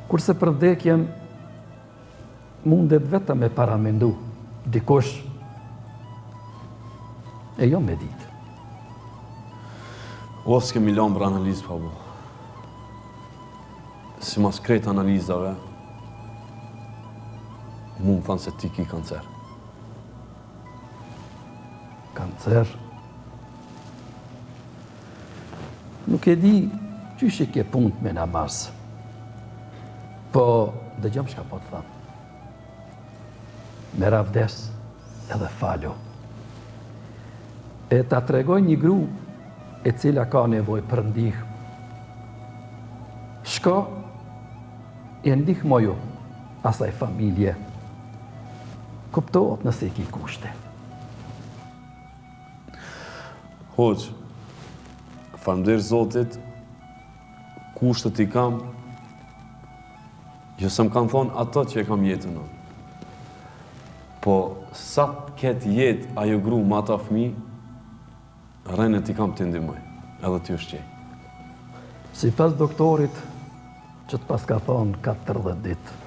Kurse për vdekjen mundet vetëm me paramendu dikush e jo me ditë. O, s'kemi lanë për analizë, pabo. Si mas krejt analizave, mu më thanë se ti ki kancer. Kancer? Nuk e di qysh i ke punt me namaz. Po, dëgjom shka po të thamë. Me ravdes edhe falu. E ta tregoj një gru e cila ka nevoj për ndihmë. Shko e ndihmoju asaj familje. Kuptohet nëse i ki kushte. Hoq, falënderoj Zotit, kushtet i kam, jo se më kanë thonë ato që e kam jetën unë. Po, sa të ketë jetë ajo gru ma ata fëmi, rrenet i kam të ndihmoj, edhe t'ju shqej. Si pas doktorit, që të pas ka thonë 40 ditë.